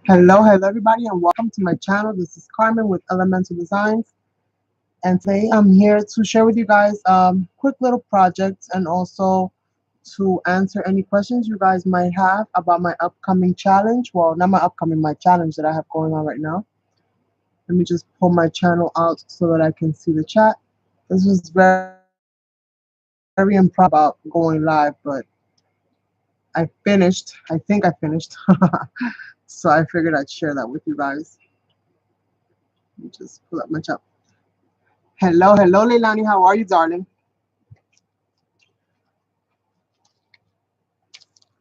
Hello everybody, and welcome to my channel. This is Carmen with Elemental Designs, and today I'm here to share with you guys quick little projects and also to answer any questions you guys might have about my upcoming challenge. Well, not my upcoming, my challenge that I have going on right now. Let me just pull my channel out so that I can see the chat. This was very impromptu about going live, but I finished. I think I finished. So I figured I'd share that with you guys. Let me just pull up my chat. Hello, Leilani. How are you, darling?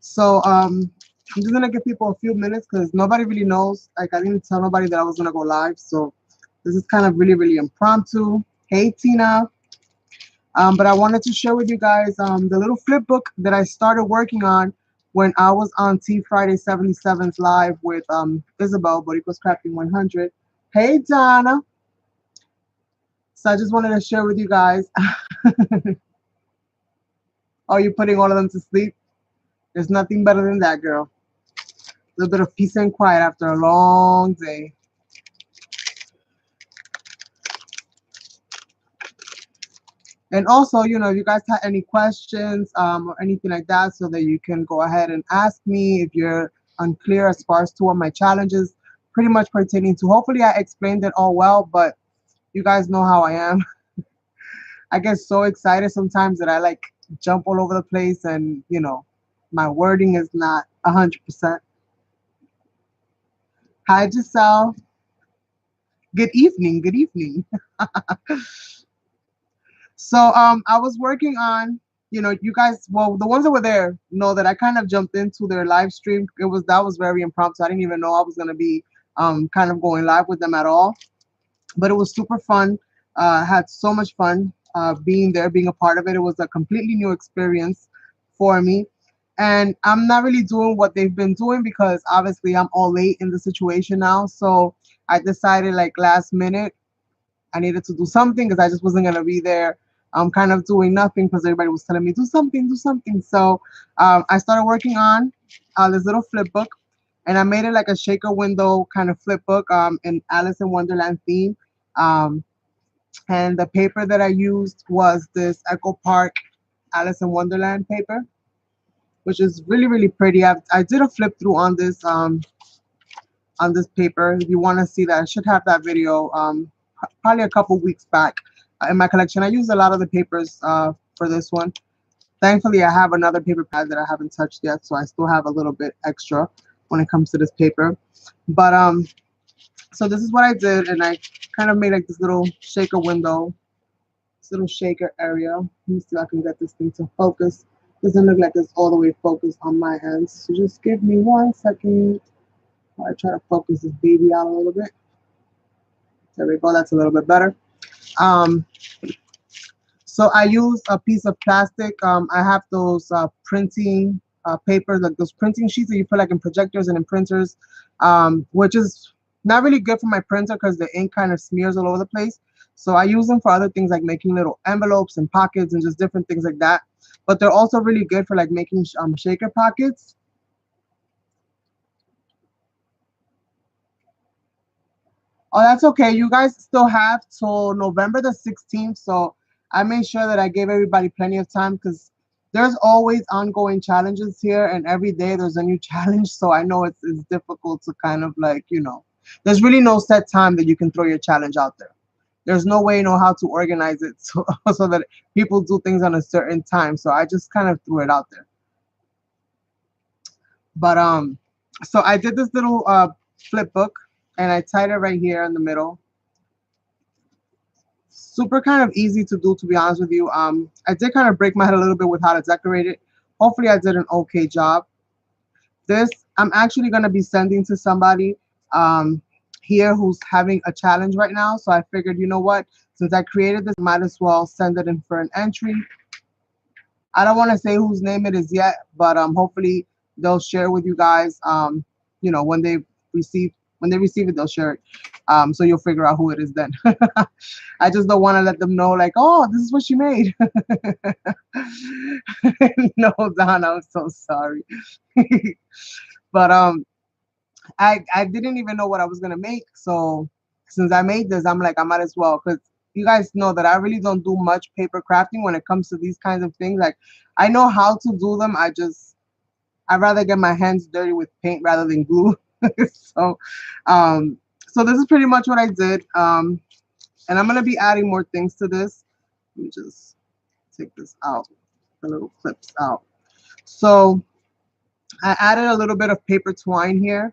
So I'm just gonna give people a few minutes because nobody really knows. Like I didn't tell nobody that I was gonna go live, so this is kind of really impromptu. Hey, Tina. But I wanted to share with you guys the little flip book that I started working on when I was on T Friday 77's live with Isabel, but it was Crafting 100. Hey, Donna. So I just wanted to share with you guys. Oh, you're putting all of them to sleep? There's nothing better than that, girl. A little bit of peace and quiet after a long day. And also, if you guys have any questions or anything like that, so that you can go ahead and ask me if you're unclear as far as to what my challenges pretty much pertaining to. Hopefully, I explained it all well, but you guys know how I am. I get so excited sometimes that I like jump all over the place, and my wording is not 100%. Hi, Giselle. Good evening. Good evening. So I was working on, you guys, well, the ones that were there know that I kind of jumped into their live stream. That was very impromptu. I didn't even know I was gonna be kind of going live with them at all. But it was super fun. Had so much fun being there, being a part of it. It was a completely new experience for me. And I'm not really doing what they've been doing because obviously I'm all late in the situation now. So I decided like last minute I needed to do something because I just wasn't gonna be there. I'm kind of doing nothing because everybody was telling me do something, do something. So I started working on this little flip book, and I made it like a shaker window kind of flip book in Alice in Wonderland theme. Um, and the paper that I used was this Echo Park Alice in Wonderland paper, which is really pretty. I did a flip through on this paper. If you want to see that, I should have that video probably a couple weeks back in my collection. I used a lot of the papers for this one. Thankfully, I have another paper pad that I haven't touched yet, so I still have a little bit extra when it comes to this paper. But so this is what I did, and I kind of made like this little shaker window, this little shaker area. Let me see if I can get this thing to focus. Doesn't look like it's all the way focused on my end, so just give me 1 second. I try to focus this baby out a little bit. There we go. That's a little bit better. Um, so I use a piece of plastic. I have those printing papers, like those printing sheets that you put like in projectors and in printers, which is not really good for my printer because the ink kind of smears all over the place. So I use them for other things like making little envelopes and pockets and just different things like that. But they're also really good for like making shaker pockets. Oh, that's okay. You guys still have till November the 16th. So I made sure that I gave everybody plenty of time because there's always ongoing challenges here, and every day there's a new challenge. So I know it's difficult to kind of like, there's really no set time that you can throw your challenge out there. There's no way you know how to organize it so that people do things on a certain time. So I just kind of threw it out there. But so I did this little flip book, and I tied it right here in the middle. Super kind of easy to do, to be honest with you. I did kind of break my head a little bit with how to decorate it. Hopefully I did an okay job. This I'm actually going to be sending to somebody here who's having a challenge right now. So I figured, you know what, since I created this, I might as well send it in for an entry. I don't want to say whose name it is yet, but hopefully they'll share with you guys when they receive when they receive it, they'll share it. So you'll figure out who it is then. I just don't want to let them know, like, oh, this is what she made. No, Don, I'm so sorry. But I didn't even know what I was gonna make. So since I made this, I'm like, I might as well, because you guys know that I really don't do much paper crafting when it comes to these kinds of things. Like, I know how to do them. I'd rather get my hands dirty with paint rather than glue. So um so this is pretty much what I did. And I'm gonna be adding more things to this. Let me just take this out, the little clips out. So I added a little bit of paper twine here.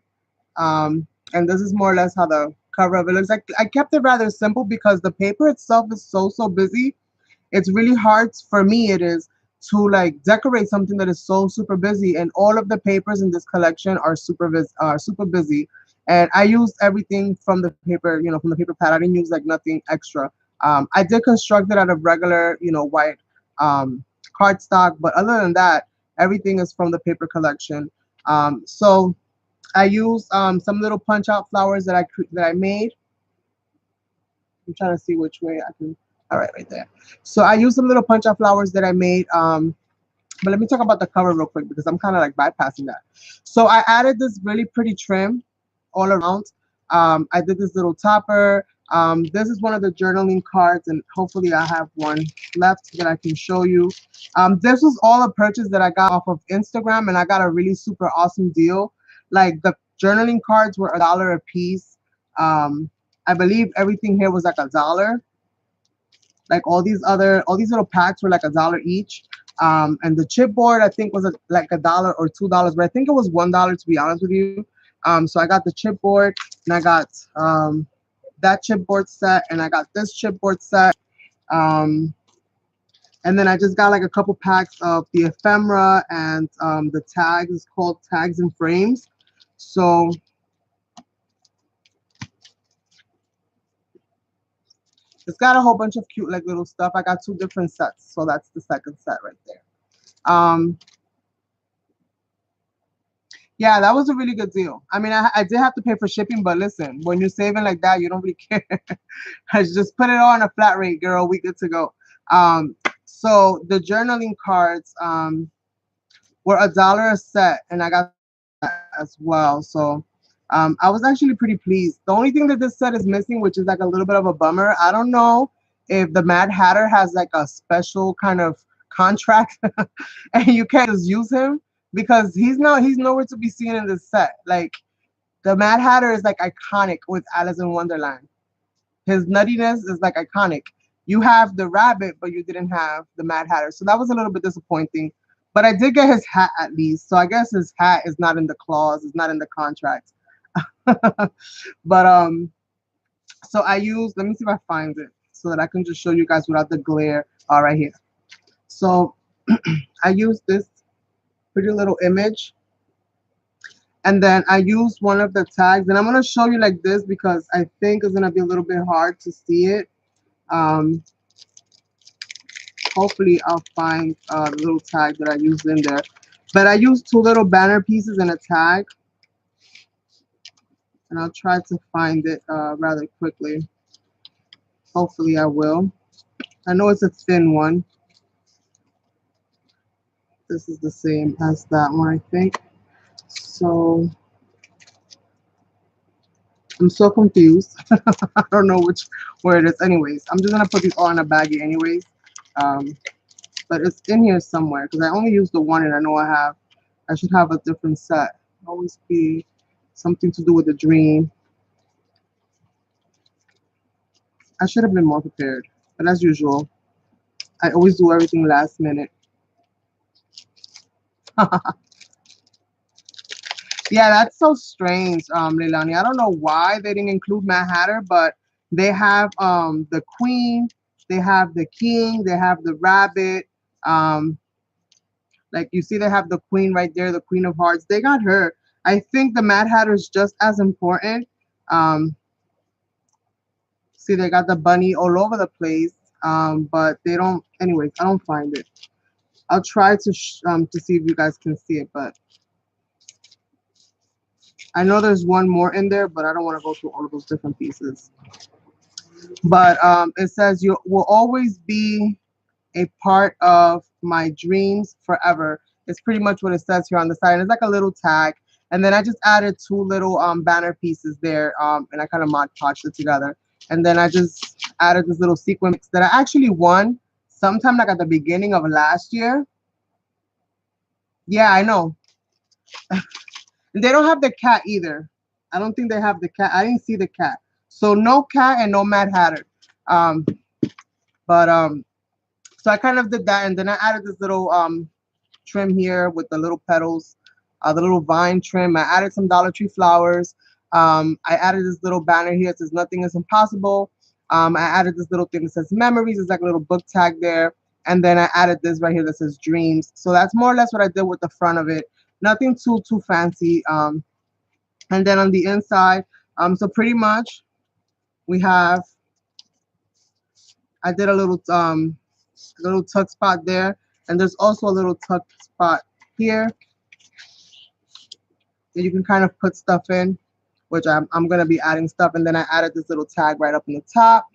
And this is more or less how the cover of it looks like. I kept it rather simple because the paper itself is so busy. It's really hard for me, it is, to like decorate something that is so super busy, and all of the papers in this collection are super busy. And I used everything from the paper, from the paper pad. I didn't use like nothing extra. I did construct it out of regular, white cardstock, but other than that, everything is from the paper collection. So I used some little punch out flowers that I made. I'm trying to see which way I can. All right there. So I used some little punch out flowers that I made. But let me talk about the cover real quick because I'm kind of like bypassing that. So I added this really pretty trim all around. I did this little topper. This is one of the journaling cards, and hopefully I have one left that I can show you. This was all a purchase that I got off of Instagram, and I got a really super awesome deal. Like, the journaling cards were $1 a piece. I believe everything here was like $1. Like all these little packs were like $1 each. And the chipboard I think was like $1 or $2, but I think it was $1 to be honest with you. So I got the chipboard, and I got that chipboard set, and I got this chipboard set. And then I just got like a couple packs of the ephemera and the tags. It's called Tags and Frames. So it's got a whole bunch of cute like little stuff. I got 2 different sets, so that's the second set right there. Yeah, that was a really good deal. I mean, I did have to pay for shipping, but listen, when you're saving like that, you don't really care. I just put it on a flat rate, girl. We good to go. So the journaling cards were $1 a set, and I got that as well. So I was actually pretty pleased. The only thing that this set is missing, which is like a little bit of a bummer, I don't know if the Mad Hatter has like a special kind of contract and you can't just use him, because he's nowhere to be seen in this set. Like, the Mad Hatter is like iconic with Alice in Wonderland. His nuttiness is like iconic. You have the rabbit, but you didn't have the Mad Hatter. So that was a little bit disappointing. But I did get his hat at least. So I guess his hat is not in the clause, it's not in the contract. But so I used, let me see if I find it so that I can just show you guys without the glare. All right, here. So I used this pretty little image, and then I used one of the tags, and I'm going to show you like this because I think it's going to be a little bit hard to see it. Hopefully I'll find the little tag that I used in there, but I used 2 little banner pieces and a tag, and I'll try to find it rather quickly. Hopefully I will. I know it's a thin one. This is the same as that one, I think. So I'm so confused. I don't know where it is. Anyways, I'm just gonna put these all in a baggie anyways. But it's in here somewhere because I only used the one, and I know I should have a different set. Always be something to do with the dream. I should have been more prepared, but as usual, I always do everything last minute. Yeah, that's so strange, Leilani. I don't know why they didn't include Mad Hatter, but they have the queen, they have the king, they have the rabbit. Like you see, they have the queen right there, the Queen of Hearts. They got her. I think the Mad Hatter is just as important. See, they got the bunny all over the place, but they don't. Anyways, I don't find it. I'll try to see if you guys can see it, but I know there's one more in there, but I don't want to go through all of those different pieces. But it says you will always be a part of my dreams forever. It's pretty much what it says here on the side. It's like a little tag. And then I just added two little banner pieces there, and I kind of mod podged it together. And then I just added this little sequin mix that I actually won sometime like at the beginning of last year. Yeah, I know. And they don't have the cat either. I don't think they have the cat. I didn't see the cat. So no cat and no Mad Hatter. Um, but so I kind of did that, and then I added this little trim here with the little petals, the little vine trim. I added some Dollar Tree flowers. I added this little banner here that says "Nothing is impossible." I added this little thing that says "Memories." It's like a little book tag there, and then I added this right here that says "Dreams." So that's more or less what I did with the front of it. Nothing too fancy. And then on the inside, so pretty much we have. I did a little tuck spot there, and there's also a little tuck spot here that you can kind of put stuff in, which I'm gonna be adding stuff, and then I added this little tag right up in the top.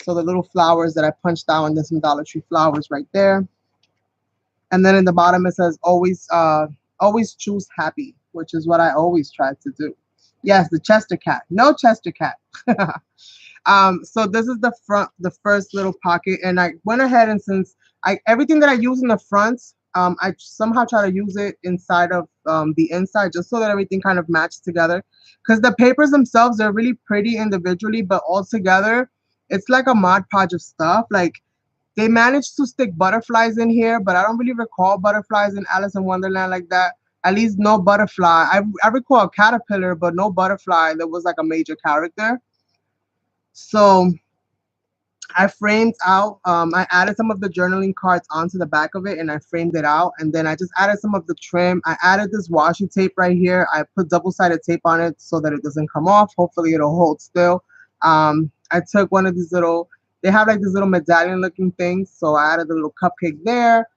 So the little flowers that I punched out, and there's some Dollar Tree flowers right there. And then in the bottom it says always choose happy, which is what I always try to do. Yes, the Chester cat. No Chester cat. So this is the front, the first little pocket, and I went ahead and since everything that I use in the front, I somehow try to use it inside of the inside, just so that everything kind of matches together. Because the papers themselves, they're really pretty individually, but all together, it's like a mod podge of stuff. Like they managed to stick butterflies in here, but I don't really recall butterflies in Alice in Wonderland like that. At least no butterfly. I recall a caterpillar, but no butterfly that was like a major character. So I framed out, I added some of the journaling cards onto the back of it and I framed it out. And then I just added some of the trim. I added this washi tape right here. I put double-sided tape on it so that it doesn't come off. Hopefully it'll hold still. I took one of these little, they have like these little medallion looking things. So I added a little cupcake there.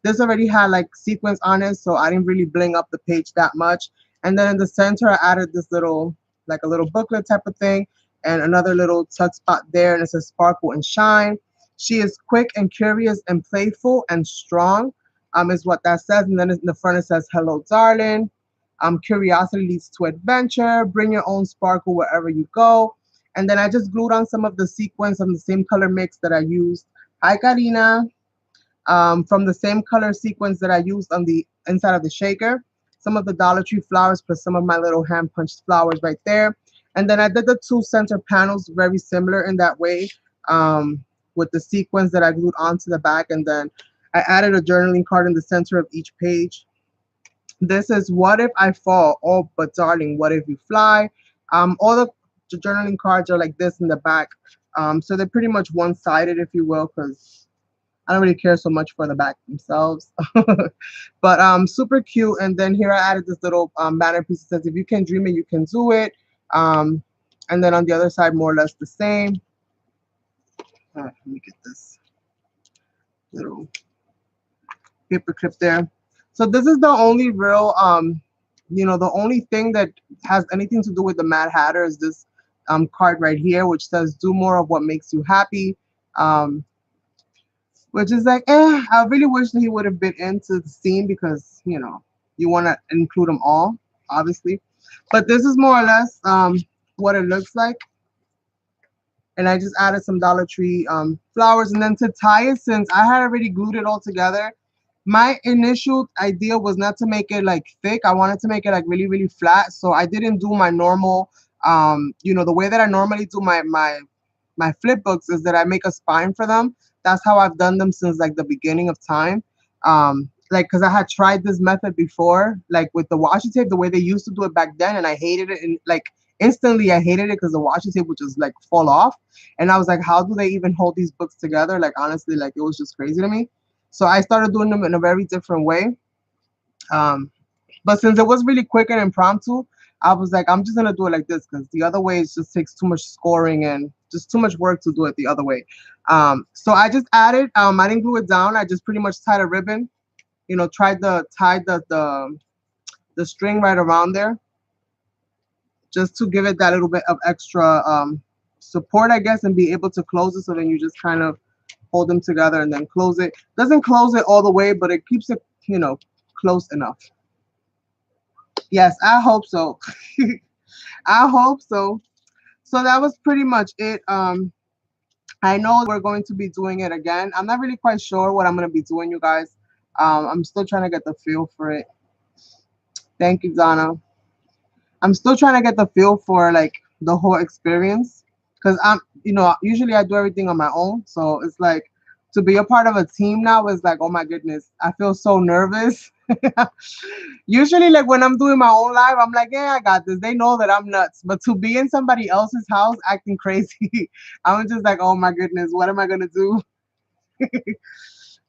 This already had like sequins on it, so I didn't really bling up the page that much. And then in the center, I added this little, like a little booklet type of thing and another little tuck spot there, and it says sparkle and shine. She is quick and curious and playful and strong, is what that says. And then in the front it says, hello, darling. Curiosity leads to adventure. Bring your own sparkle wherever you go. And then I just glued on some of the sequins on the same color mix that I used. Hi, Karina. From the same color sequence that I used on the inside of the shaker. Some of the Dollar Tree flowers plus some of my little hand punched flowers right there. And then I did the two center panels very similar in that way, with the sequence that I glued onto the back. And then I added a journaling card in the center of each page. This is what if I fall? Oh, but darling, what if you fly? All the journaling cards are like this in the back. So they're pretty much one-sided, if you will, because I don't really care so much for the back themselves. But super cute. And then here I added this little banner piece that says, if you can dream it, you can do it. And then on the other side, more or less the same. Let me get this little paper clip there. So this is the only real, the only thing that has anything to do with the Mad Hatter is this card right here, which says, do more of what makes you happy. Which is like, I really wish that he would have been into the scene because, you want to include them all, obviously. But this is more or less what it looks like. And I just added some Dollar Tree flowers. And then to tie it, since I had already glued it all together, my initial idea was not to make it like thick. I wanted to make it like really, really flat. So I didn't do my normal, the way that I normally do my flip books is that I make a spine for them. That's how I've done them since like the beginning of time. Because I had tried this method before, like with the washi tape, the way they used to do it back then, and I hated it. And like instantly, I hated it because the washi tape would just like fall off. And I was like, how do they even hold these books together? Like honestly, like it was just crazy to me. So I started doing them in a very different way. But since it was really quick and impromptu, I was like, I'm just gonna do it like this because the other way it just takes too much scoring and just too much work to do it the other way. So I just added, I didn't glue it down. I just pretty much tied a ribbon, tied the string right around there. just to give it that little bit of extra support, I guess, and be able to close it. So then you just kind of hold them together and then close it. Doesn't close it all the way, but it keeps it, close enough. Yes, I hope so. I hope so. So that was pretty much it. I know we're going to be doing it again. I'm not really quite sure what I'm going to be doing, you guys. I'm still trying to get the feel for it. Thank you, Donna. I'm still trying to get the feel for like the whole experience because usually I do everything on my own. So it's like to be a part of a team now is like, oh my goodness, I feel so nervous. Usually, like when I'm doing my own live, I'm like, yeah, I got this. They know that I'm nuts. But to be in somebody else's house acting crazy, I'm just like, oh my goodness, what am I gonna do?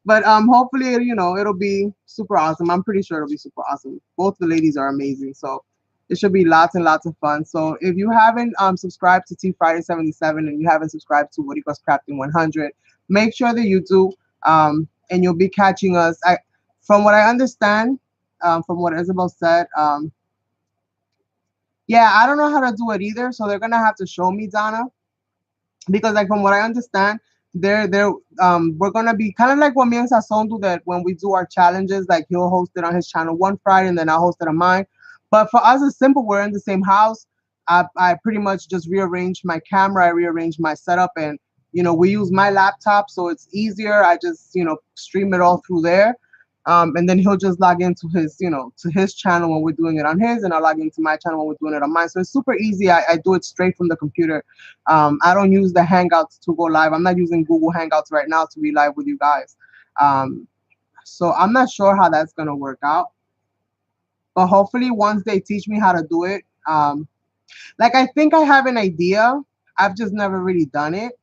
But hopefully, it'll be super awesome. I'm pretty sure it'll be super awesome. Both the ladies are amazing, so it should be lots and lots of fun. So if you haven't subscribed to Tea Friday 77 and you haven't subscribed to What Equals Crafting 100, make sure that you do, and you'll be catching us. From what I understand, from what Isabel said, yeah, I don't know how to do it either, so they're gonna have to show me, Donna, because like from what I understand, they're we're gonna be kind of like what me and Sasson do, that when we do our challenges, like he'll host it on his channel one Friday and then I'll host it on mine. But for us it's simple, we're in the same house. I pretty much just rearranged my camera, I rearranged my setup, and we use my laptop, so it's easier. I just stream it all through there. And then he'll just log into his, to his channel when we're doing it on his, and I'll log into my channel when we're doing it on mine. So it's super easy. I do it straight from the computer. I don't use the Hangouts to go live. I'm not using Google Hangouts right now to be live with you guys. So I'm not sure how that's gonna work out. But hopefully once they teach me how to do it, like I think I have an idea. I've just never really done it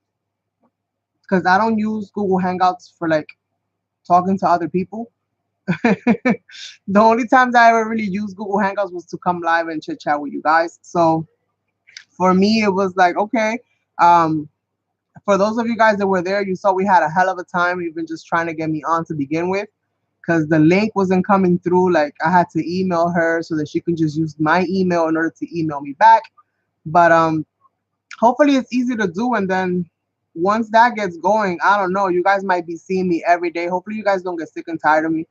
because I don't use Google Hangouts for like talking to other people. The only times I ever really used Google Hangouts was to come live and chit chat with you guys. So for me, it was like, okay. For those of you guys that were there, you saw we had a hell of a time, even just trying to get me on to begin with, because the link wasn't coming through. Like I had to email her so that she can just use my email in order to email me back. But hopefully it's easy to do, and then once that gets going, I don't know, you guys might be seeing me every day. Hopefully you guys don't get sick and tired of me.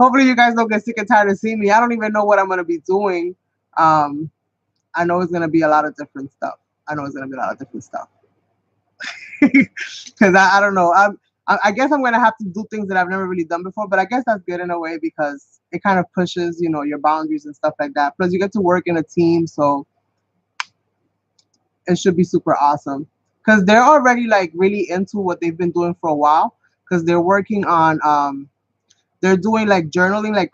Hopefully you guys don't get sick and tired of seeing me. I don't even know what I'm gonna be doing. I know it's gonna be a lot of different stuff. I know it's gonna be a lot of different stuff. Because I don't know. I guess I'm gonna have to do things that I've never really done before, but I guess that's good in a way because it kind of pushes, your boundaries and stuff like that. Plus you get to work in a team, so it should be super awesome. Because they're already like really into what they've been doing for a while. Because they're working on they're doing like journaling. Like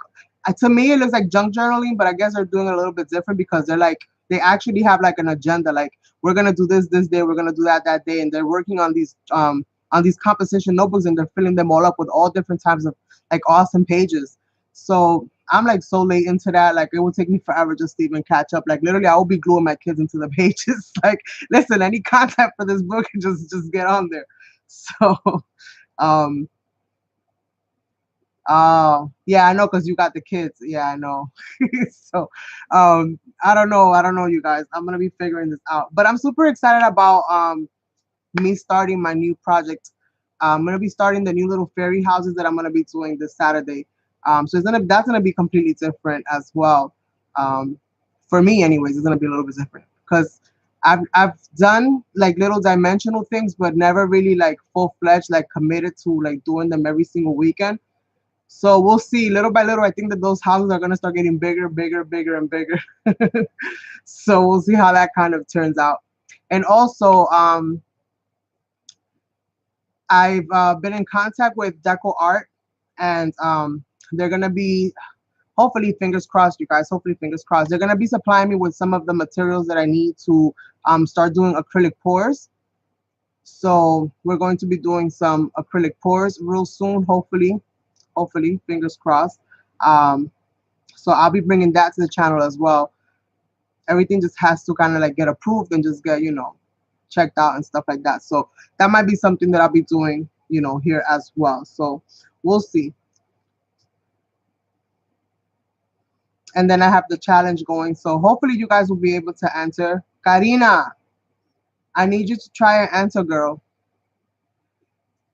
to me it looks like junk journaling, but I guess they're doing it a little bit different because they're like, they actually have like an agenda. Like we're gonna do this day, we're gonna do that day, and they're working on these composition notebooks, and they're filling them all up with all different types of like awesome pages. So I'm like so late into that. Like it will take me forever just to even catch up. Like literally I will be gluing my kids into the pages. Like, listen, any content for this book, just get on there. So um yeah, I know, because you got the kids. Yeah, I know. So I don't know, you guys. I'm gonna be figuring this out. But I'm super excited about me starting my new project. I'm gonna be starting the new little fairy houses that I'm gonna be doing this Saturday. So that's gonna be completely different as well. For me anyways, it's gonna be a little bit different because I've done like little dimensional things, but never really like full-fledged, like committed to like doing them every single weekend. So we'll see. Little by little, I think that those houses are gonna start getting bigger, bigger, bigger, and bigger. So we'll see how that kind of turns out. And also, I've been in contact with Deco Art, and they're gonna be, hopefully, fingers crossed, you guys. Hopefully, fingers crossed. They're gonna be supplying me with some of the materials that I need to start doing acrylic pours. So we're going to be doing some acrylic pours real soon, hopefully, fingers crossed. So I'll be bringing that to the channel as well. Everything just has to kind of like get approved and just get, checked out and stuff like that. So that might be something that I'll be doing, here as well. So we'll see. and then I have the challenge going. So hopefully you guys will be able to answer. Karina, I need you to try and answer, girl.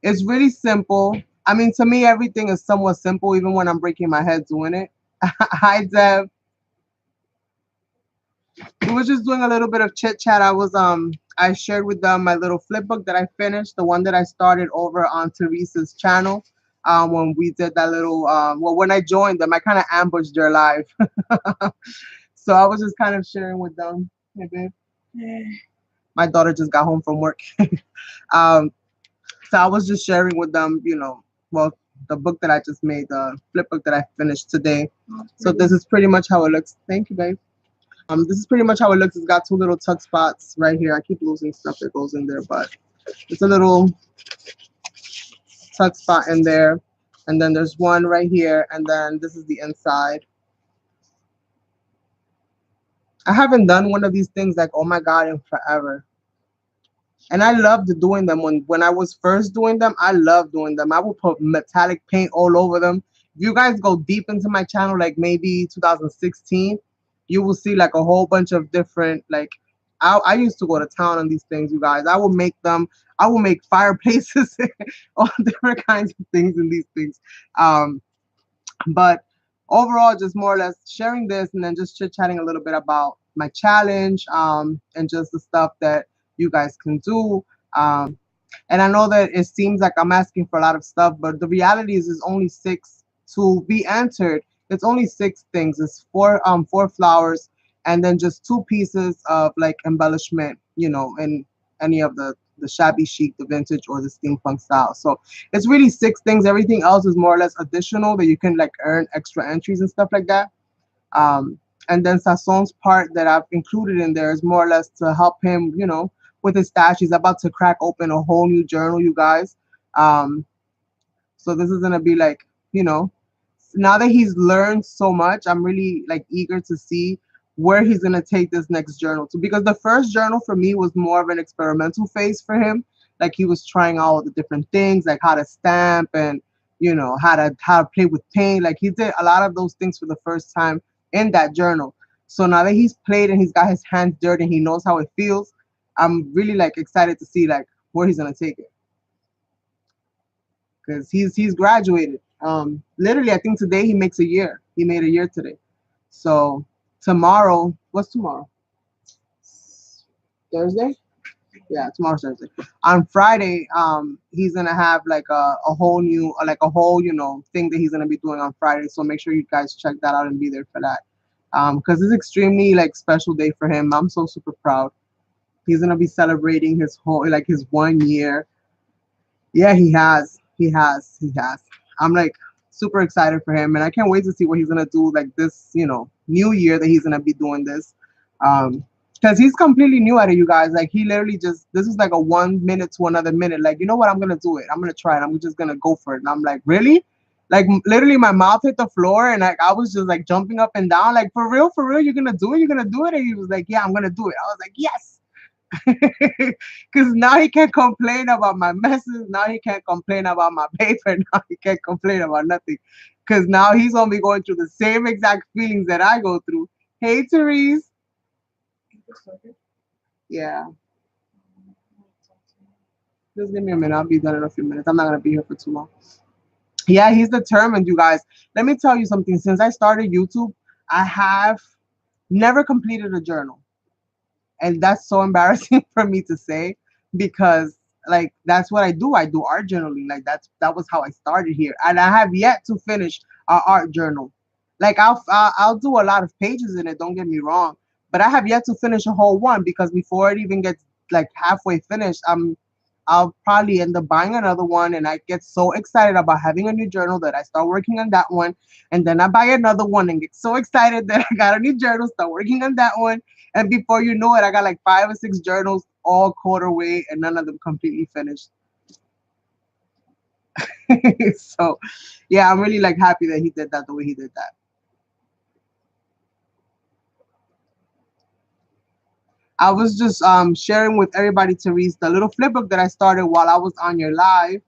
It's really simple. I mean, to me, everything is somewhat simple, even when I'm breaking my head doing it. Hi, Deb. We were just doing a little bit of chit chat. I shared with them my little flip book that I finished, the one that I started over on Teresa's channel. When we did that little, well, when I joined them, I kind of ambushed their live. So I was just kind of sharing with them. Hey, babe. My daughter just got home from work. um, so I was just sharing with them, well, the book that I just made, the flip book that I finished today. So this is pretty much how it looks. Thank you, babe. This is pretty much how it looks. It's got two little tuck spots right here. I keep losing stuff that goes in there, but it's a little tuck spot in there. And then there's one right here, and then this is the inside. I haven't done one of these things like, oh my God, in forever. And I loved doing them when I was first doing them. I loved doing them. I would put metallic paint all over them. If you guys go deep into my channel, like maybe 2016, you will see like a whole bunch of different like. I used to go to town on these things, you guys. I will make them. I will make fireplaces, all different kinds of things in these things. Um, but overall, just more or less sharing this and then just chit chatting a little bit about my challenge, and just the stuff that you guys can do. And I know that it seems like I'm asking for a lot of stuff, but the reality is only six to be entered. It's only six things. It's four flowers and then just two pieces of like embellishment, in any of the shabby chic, the vintage, or the steampunk style. So it's really six things. Everything else is more or less additional that you can like earn extra entries and stuff like that. Um, and then Sasson's part that I've included in there is more or less to help him, with his stash. He's about to crack open a whole new journal, you guys. Um, so this is gonna be like, you know, now that he's learned so much, I'm really like eager to see where he's gonna take this next journal to. Because the first journal for me was more of an experimental phase for him. Like he was trying all the different things, like how to stamp and how to play with paint. Like he did a lot of those things for the first time in that journal. So now that he's played and he's got his hands dirty and he knows how it feels, I'm really like excited to see like where he's gonna take it because he's graduated. Literally, I think today he makes a year. He made a year today. So tomorrow, what's tomorrow? Thursday? Yeah, tomorrow's Thursday. On Friday, he's gonna have like a whole new, like a whole, thing that he's gonna be doing on Friday. So make sure you guys check that out and be there for that. Because it's extremely like special day for him. I'm so super proud. He's gonna be celebrating his whole like his 1 year. Yeah, he has. He has. He has. I'm like super excited for him, and I can't wait to see what he's gonna do like this, new year that he's gonna be doing this. Because he's completely new at it, you guys. Like he literally just this is like a 1 minute to another minute. Like, you know what, I'm gonna do it. I'm gonna try it. I'm just gonna go for it. And I'm like, really? Like literally my mouth hit the floor and like I was just like jumping up and down, like for real, you're gonna do it, you're gonna do it. And he was like, yeah, I'm gonna do it. I was like, yes. Because now he can't complain about my messes. Now he can't complain about my paper. Now he can't complain about nothing. Because now he's gonna be going through the same exact feelings that I go through. Hey, Therese. Yeah, just give me a minute. I'll be done in a few minutes. I'm not gonna be here for too long. Yeah, he's determined, you guys. Let me tell you something. Since I started YouTube, I have never completed a journal. And that's so embarrassing for me to say because like that's what I do. I do art journaling. Like that was how I started here, and I have yet to finish our art journal. Like I'll do a lot of pages in it. Don't get me wrong, but I have yet to finish a whole one because before it even gets like halfway finished, I'll probably end up buying another one, and I get so excited about having a new journal that I start working on that one, and then I buy another one and get so excited that I got a new journal, start working on that one, and before you know it, I got like 5 or 6 journals all quarter way, and none of them completely finished. So, yeah, I'm really like happy that he did that the way he did that. I was just sharing with everybody, Therese, the little flip book that I started while I was on your live.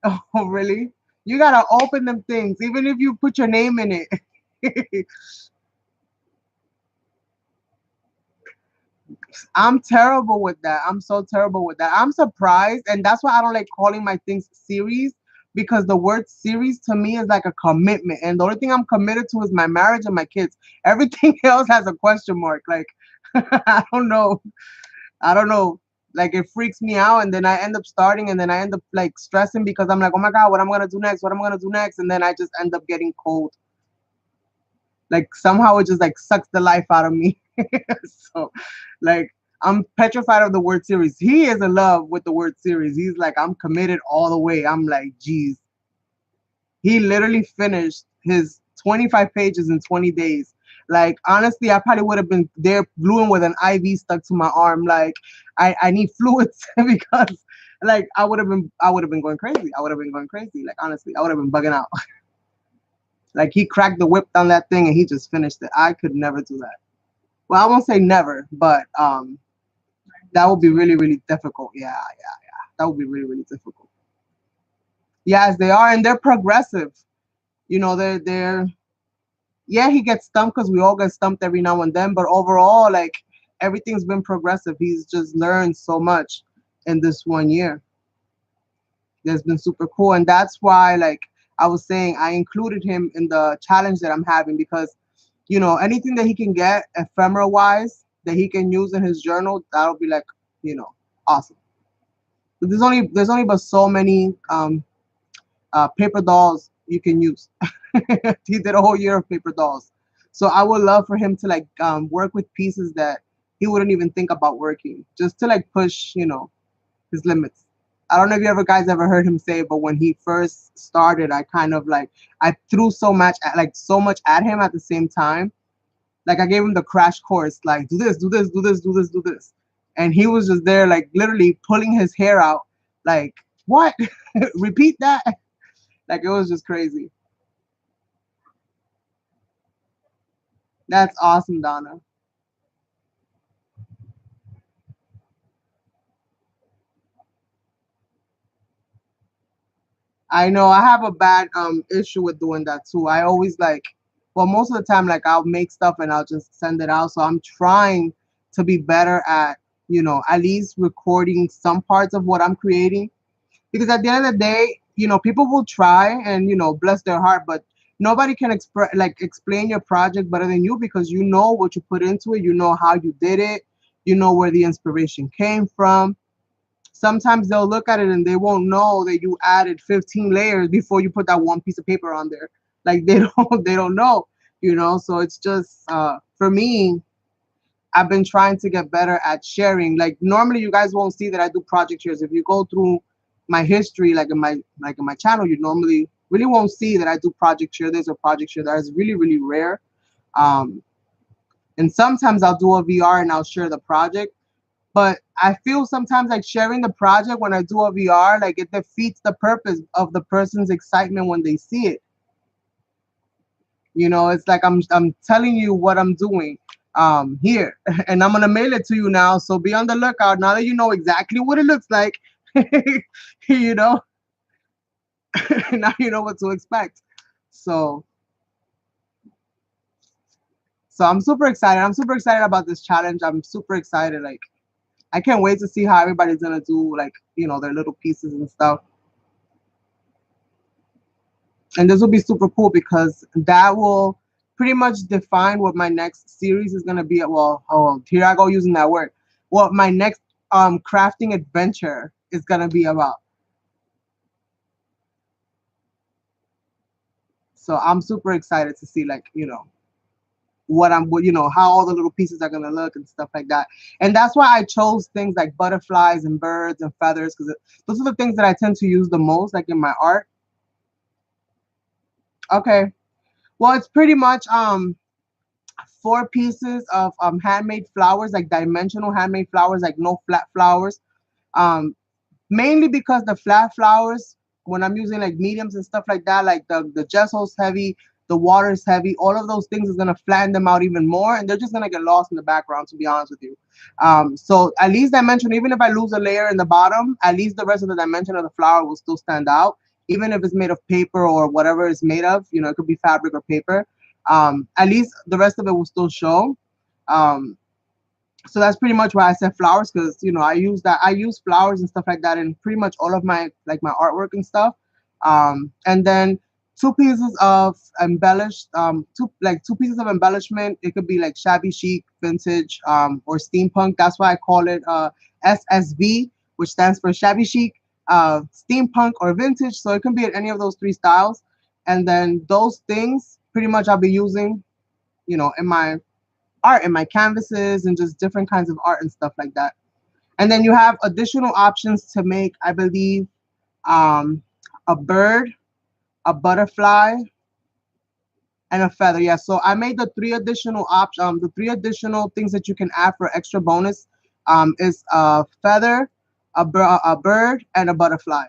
Oh, really? You gotta open them things, even if you put your name in it. I'm terrible with that. I'm so terrible with that. I'm surprised, and that's why I don't like calling my things series, because the word series to me is like a commitment, and the only thing I'm committed to is my marriage and my kids. Everything else has a question mark. Like I don't know. I don't know. Like it freaks me out, and then I end up starting, and then I end up like stressing because I'm like, oh my god, what am I gonna do next? What am I gonna do next? And then I just end up getting cold. Like somehow it just like sucks the life out of me. So like I'm petrified of the word series. He is in love with the word series. He's like, I'm committed all the way. I'm like, geez. He literally finished his 25 pages in 20 days. Like honestly, I probably would have been there gluing with an IV stuck to my arm. Like I need fluids because like I would have been going crazy. I would have been going crazy. Like honestly, I would have been bugging out. Like he cracked the whip on that thing and he just finished it. I could never do that. Well, I won't say never, but that would be really, really difficult. Yeah, yeah, yeah. That would be really, really difficult. Yes, they are, and they're progressive. They're yeah, he gets stumped because we all get stumped every now and then, but overall, like everything's been progressive. He's just learned so much in this 1 year. That's been super cool, and that's why, like I was saying, I included him in the challenge that I'm having because anything that he can get ephemera wise that he can use in his journal, that'll be like, awesome. But there's only but so many paper dolls you can use. He did a whole year of paper dolls. So I would love for him to like work with pieces that he wouldn't even think about working, just to like push, his limits. I don't know if you ever guys ever heard him say, but when he first started, I kind of like I threw so much at him at the same time. Like I gave him the crash course, like do this, do this, do this, do this, do this. And he was just there like literally pulling his hair out, like, what? Repeat that? Like it was just crazy. That's awesome, Donna. I know I have a bad issue with doing that too. I always like, well, most of the time, like I'll make stuff and I'll just send it out. So I'm trying to be better at, at least recording some parts of what I'm creating. Because at the end of the day, people will try and, bless their heart, but nobody can explain your project better than you, because you know what you put into it, you know how you did it, you know where the inspiration came from. Sometimes they'll look at it and they won't know that you added 15 layers before you put that one piece of paper on there. Like they don't know, So it's just for me, I've been trying to get better at sharing. Like normally you guys won't see that I do project shares. If you go through my history, like in my channel, you normally really won't see that I do project share this or project share that. Is really, really rare. Um, and sometimes I'll do a VR and I'll share the project. But I feel sometimes like sharing the project when I do a VR, like it defeats the purpose of the person's excitement when they see it. It's like I'm telling you what I'm doing here, and I'm gonna mail it to you now. So be on the lookout now that you know exactly what it looks like. you know, now you know what to expect. So so I'm super excited. I'm super excited about this challenge. I'm super excited. Like I can't wait to see how everybody's gonna do like their little pieces and stuff. And this will be super cool because that will pretty much define what my next series is gonna be. Well, oh, here I go using that word. What my next crafting adventure is gonna be about. So I'm super excited to see like how all the little pieces are gonna look and stuff like that. And that's why I chose things like butterflies and birds and feathers, because those are the things that I tend to use the most, like in my art. Okay. Well, it's pretty much 4 pieces of handmade flowers, like dimensional handmade flowers, like no flat flowers. Um, Mainly because the flat flowers, when I'm using like mediums and stuff like that, like the gesso's heavy, the water is heavy, all of those things is gonna flatten them out even more, and they're just gonna get lost in the background, to be honest with you. So at least dimension, even if I lose a layer in the bottom, at least the rest of the dimension of the flower will still stand out, even if it's made of paper or whatever it's made of, you know, it could be fabric or paper. At least the rest of it will still show. Um, so that's pretty much why I said flowers, because you know I use flowers and stuff like that in pretty much all of my like my artwork and stuff. And then two pieces of embellished two pieces of embellishment. It could be like shabby chic, vintage, or steampunk. That's why I call it SSV, which stands for shabby chic, steampunk, or vintage. So it can be in any of those three styles. And then those things pretty much I'll be using, you know, in my art, in my canvases, and just different kinds of art and stuff like that. And then you have additional options to make, I believe, um, a bird, a butterfly, and a feather. Yeah, so I made the three additional the three additional things that you can add for extra bonus, is a feather, a bird, and a butterfly.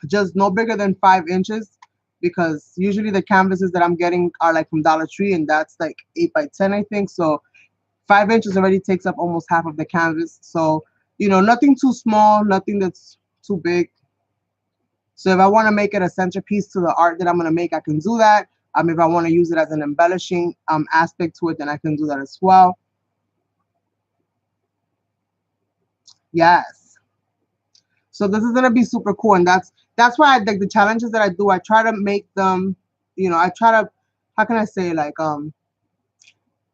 Just no bigger than 5 inches, because usually the canvases that I'm getting are like from Dollar Tree, and that's like 8 by 10, I think. So 5 inches already takes up almost half of the canvas. So, you know, nothing too small, nothing that's too big. So if I want to make it a centerpiece to the art that I'm going to make, I can do that. If I want to use it as an embellishing aspect to it, then I can do that as well. Yes. So this is going to be super cool. And that's why I like the challenges that I do. I try to make them, you know, I try to, how can I say, like,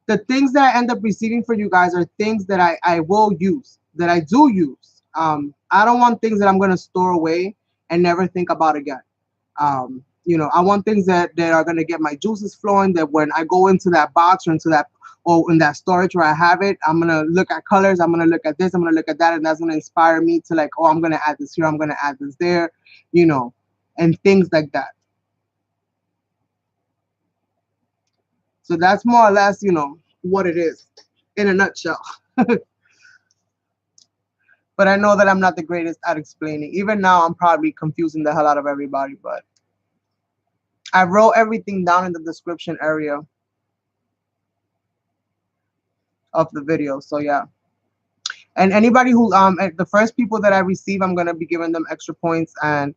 the things that I end up receiving for you guys are things that I will use, that I do use. I don't want things that I'm going to store away and never think about again. You know, I want things that are going to get my juices flowing, that when I go into that box or into that, or in that storage where I have it, I'm going to look at colors, I'm going to look at this, I'm going to look at that, and that's going to inspire me to like, oh, I'm going to add this here, I'm going to add this there, you know, and things like that. So that's more or less, you know, what it is in a nutshell. But I know that I'm not the greatest at explaining. Even now, I'm probably confusing the hell out of everybody, but I wrote everything down in the description area of the video. So yeah. And anybody who the first people that I receive, I'm gonna be giving them extra points. And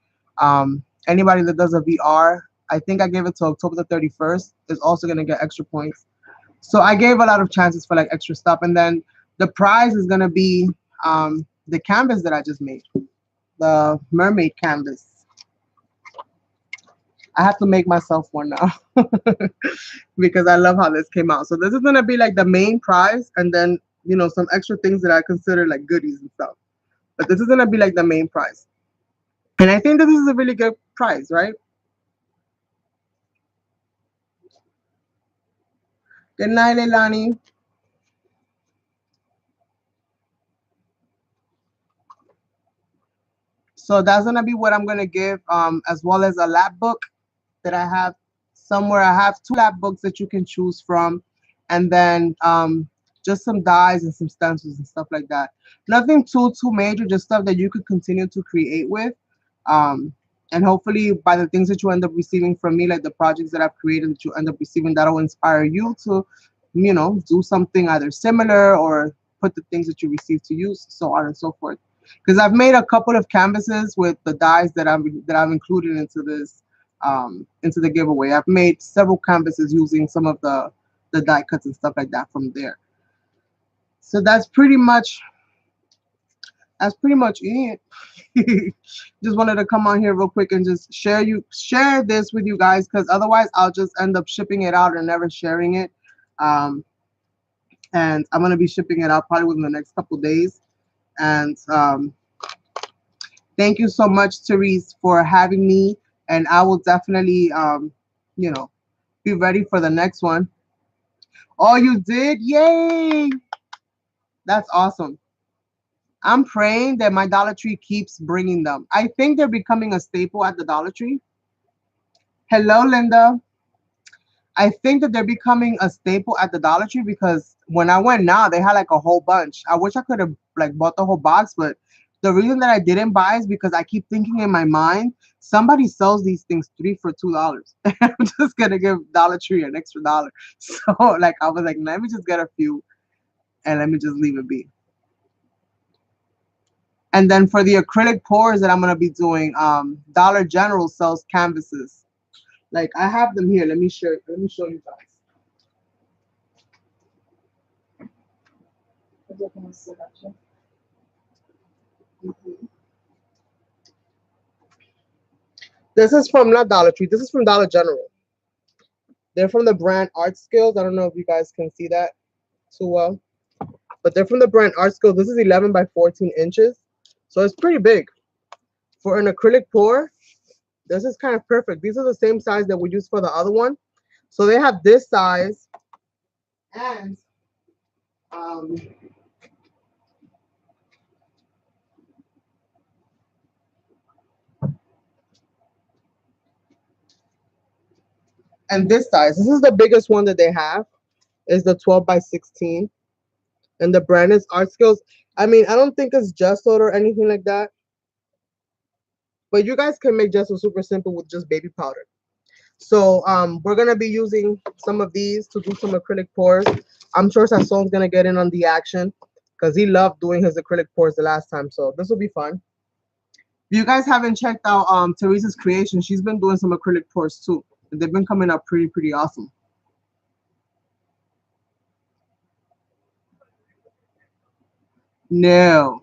anybody that does a VR, I think I gave it to October the 31st, is also gonna get extra points. So I gave a lot of chances for like extra stuff. And then the prize is gonna be the canvas that I just made, the mermaid canvas. I have to make myself one now because I love how this came out. So this is gonna be like the main prize, and then, you know, some extra things that I consider like goodies and stuff. But this is gonna be like the main prize, and I think this is a really good prize, right? Good night, Leilani. So that's gonna be what I'm gonna give, as well as a lap book that I have somewhere. I have two lap books that you can choose from, and then just some dies and some stencils and stuff like that. Nothing too major, just stuff that you could continue to create with. Um, and hopefully by the things that you end up receiving from me, like the projects that I've created that you end up receiving, that'll inspire you to, you know, do something either similar or put the things that you receive to use, so on and so forth. Because I've made a couple of canvases with the dies that I've included into the giveaway. I've made several canvases using some of the die cuts and stuff like that from there. So that's pretty much it. Just wanted to come on here real quick and just share this with you guys, because otherwise I'll just end up shipping it out and never sharing it. And I'm gonna be shipping it out probably within the next couple days. And thank you so much, Therese, for having me. And I will definitely, you know, be ready for the next one. Oh, you did? Yay! That's awesome. I'm praying that my Dollar Tree keeps bringing them. I think they're becoming a staple at the Dollar Tree. Hello, Linda. I think that they're becoming a staple at the Dollar Tree, because when I went now, they had like a whole bunch. I wish I could have like bought the whole box, but the reason that I didn't buy is because I keep thinking in my mind, somebody sells these things 3 for $2. I'm just gonna give Dollar Tree an extra dollar. So like I was like, let me just get a few and let me just leave it be. And then for the acrylic pours that I'm gonna be doing, Dollar General sells canvases. Like I have them here. Let me show. Let me show you guys. Mhm. This is from not Dollar Tree. This is from Dollar General. They're from the brand Art Skills. I don't know if you guys can see that too well, but they're from the brand Art Skills. This is 11 by 14 inches, so it's pretty big for an acrylic pour. This is kind of perfect. These are the same size that we used for the other one, so they have this size and um, and this size. This is the biggest one that they have. Is the 12 by 16, and the brand is Art Skills. I mean, I don't think it's Gesso or anything like that, but you guys can make Gesso super simple with just baby powder. So we're gonna be using some of these to do some acrylic pours. I'm sure Sason's gonna get in on the action because he loved doing his acrylic pours the last time. So this will be fun. If you guys haven't checked out Teresa's creation, she's been doing some acrylic pours too. And they've been coming up pretty awesome. No.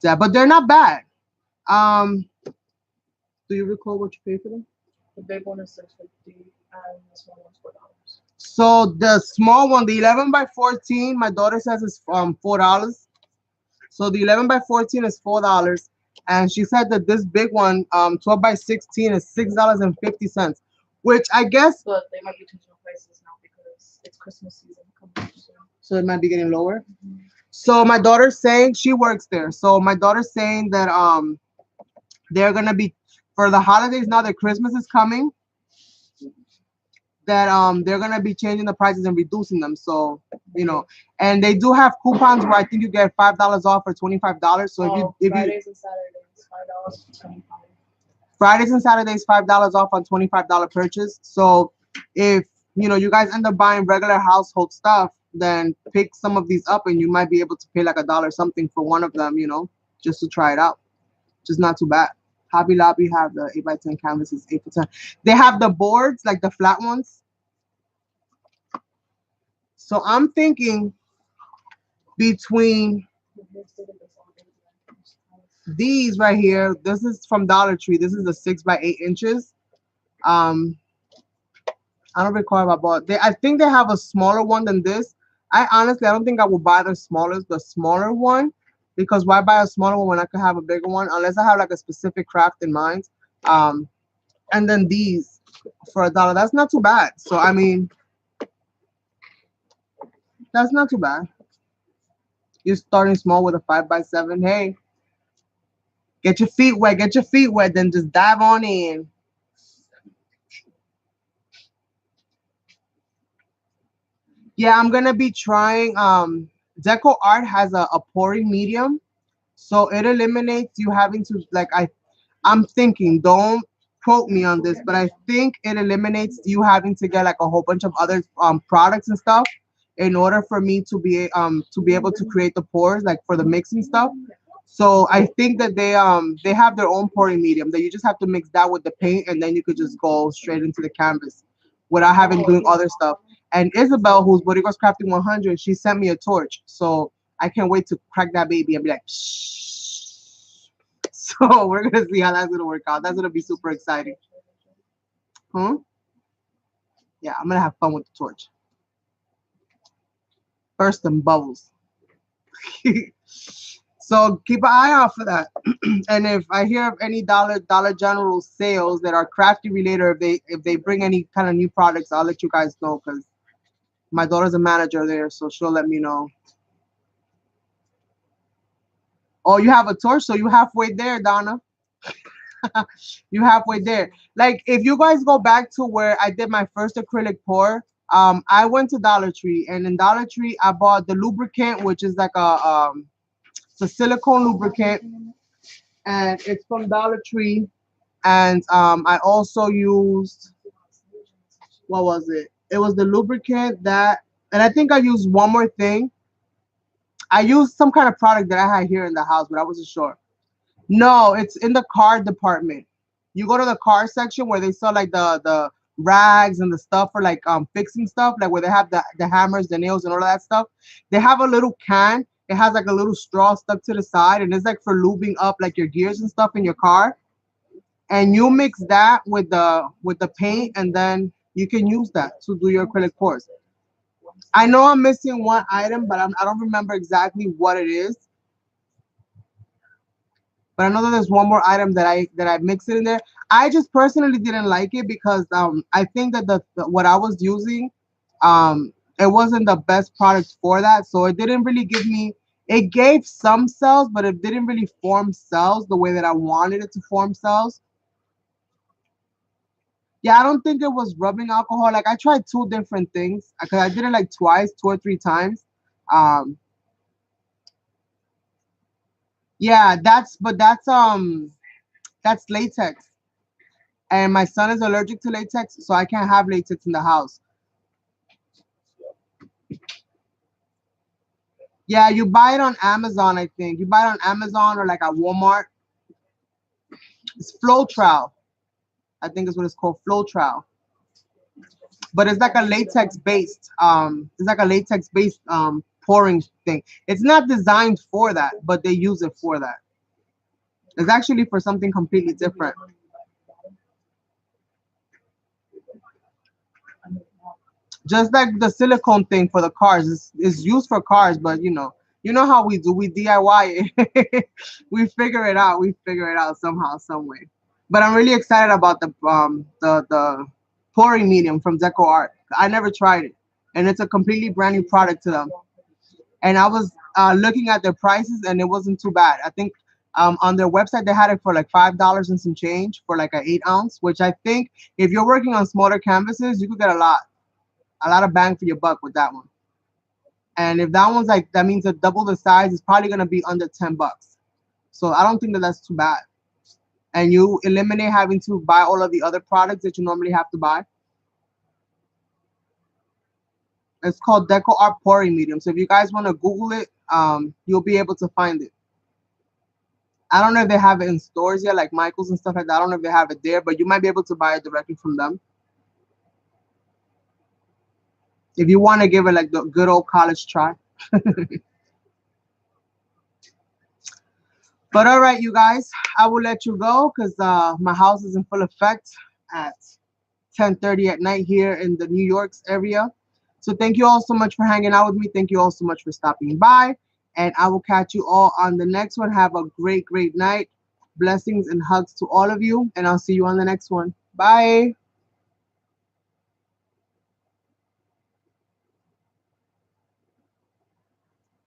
Yeah, but they're not bad. Um, do you recall what you paid for them? The big one is $6.50 and the small one's $4. So the small one, the 11 by 14, my daughter says is $4. So the 11 by 14 is $4, and she said that this big one, 12 by 16, is $6.50, which I guess. But they might be changing prices now because it's Christmas season coming up soon. So it might be getting lower. Mm-hmm. So my daughter's saying she works there. So my daughter's saying that they're gonna be for the holidays now that Christmas is coming. That they're gonna be changing the prices and reducing them. So you know, and they do have coupons where I think you get $5 off or $25. So if Fridays and Saturdays $5. Fridays and Saturdays $5 off on $25 purchase. So if you guys end up buying regular household stuff, then pick some of these up and you might be able to pay like $1 something for one of them, just to try it out. Just not too bad. Hobby Lobby have the 8x10 canvases, 8x10. They have the boards, like the flat ones. So I'm thinking between these right here. This is from Dollar Tree. This is the 6 by 8 inches. I don't recall if I bought. I think they have a smaller one than this. I don't think I will buy the smaller one, because why buy a smaller one when I could have a bigger one? Unless I have like a specific craft in mind. And then these for $1. That's not too bad. So I mean, that's not too bad. You're starting small with a 5x7. Hey, get your feet wet. Get your feet wet. Then just dive on in. Yeah, I'm gonna be trying. Deco Art has a pouring medium, so it eliminates you having to I'm thinking. Don't quote me on this, but I think it eliminates you having to get like a whole bunch of other products and stuff in order for me to be able to create the pours like for the mixing stuff. So I think that they have their own pouring medium that you just have to mix that with the paint, and then you could just go straight into the canvas without having doing other stuff. And Isabel, who's Boricua's Crafting 100, she sent me a torch, so I can't wait to crack that baby and be like, shh. So we're gonna see how that's gonna work out. That's gonna be super exciting. Huh? Yeah, I'm gonna have fun with the torch. First and bubbles. So keep an eye out for that. And if I hear of any Dollar General sales that are crafty related, if they bring any kind of new products, I'll let you guys know, because my daughter's a manager there, so she'll let me know. Oh, you have a torch, so you halfway there, Donna. You halfway there. Like if you guys go back to where I did my first acrylic pour, I went to Dollar Tree, and in Dollar Tree I bought the lubricant, which is like it's a silicone lubricant, and it's from Dollar Tree. And I also used, what was it? It was the lubricant that, and I think I used one more thing. I used some kind of product that I had here in the house, but I wasn't sure. No, it's in the car department. You go to the car section where they sell like the rags and the stuff for like fixing stuff, like where they have the hammers, the nails, and all of that stuff. They have a little can. It has like a little straw stuck to the side, and it's like for lubing up like your gears and stuff in your car. And you mix that with the paint, and then you can use that to do your acrylic pours. I know I'm missing one item, but I don't remember exactly what it is. But I know that there's one more item that I mixed it in there. I just personally didn't like it because I think that the what I was using it wasn't the best product for that. So it didn't really give me, it gave some cells, but it didn't really form cells the way that I wanted it to form cells. Yeah, I don't think it was rubbing alcohol. Like I tried two different things because I did it like twice, two or three times. Um, yeah, that's latex, and my son is allergic to latex, so I can't have latex in the house. Yeah, you buy it on Amazon, I think. You buy it on Amazon or like at Walmart. It's Floetrol. I think is what it's called, Floetrol. But it's like a latex based pouring thing. It's not designed for that, but they use it for that. It's actually for something completely different. Just like the silicone thing for the cars is used for cars, but you know how we do. We DIY it. We figure it out somehow, some way. But I'm really excited about the pouring medium from Deco Art. I never tried it, and it's a completely brand new product to them. And I was looking at their prices, and it wasn't too bad. I think on their website they had it for like $5 and some change for like an 8 ounce, which I think if you're working on smaller canvases, you could get a lot of bang for your buck with that one. And if that one's like that means that double the size, it's probably gonna be under $10. So I don't think that that's too bad. And you eliminate having to buy all of the other products that you normally have to buy. It's called Deco Art Pouring Medium. So if you guys want to Google it, you'll be able to find it. I don't know if they have it in stores yet, like Michael's and stuff like that. I don't know if they have it there, but you might be able to buy it directly from them. If you want to give it like the good old college try. But all right, you guys, I will let you go because my house is in full effect at 10:30 at night here in the New York's area. So thank you all so much for hanging out with me. Thank you all so much for stopping by. And I will catch you all on the next one. Have a great, great night. Blessings and hugs to all of you. And I'll see you on the next one. Bye.